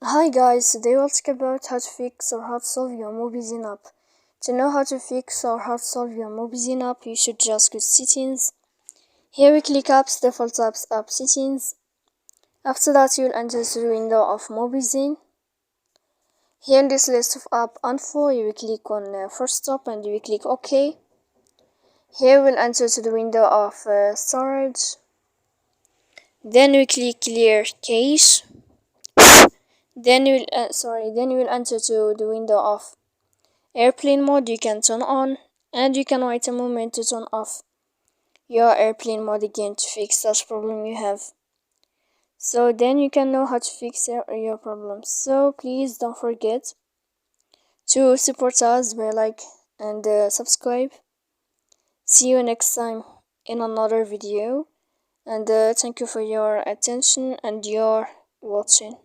Hi guys, today we'll talk about how to fix or how to solve your Mobizen app. To know how to fix or how to solve your Mobizen app, you should just go to settings. Here we click apps, default apps, app settings. After that you'll enter to the window of Mobizen. Here in this list of app info, you will click on first stop and you will click OK. Here we'll enter to the window of storage. Then we click clear cache. Then you will enter to the window of airplane mode. You can turn on and you can wait a moment to turn off your airplane mode again to fix such problem you have. So then you can know how to fix your problems. So please don't forget to support us by like and subscribe. See you next time in another video, and thank you for your attention and your watching.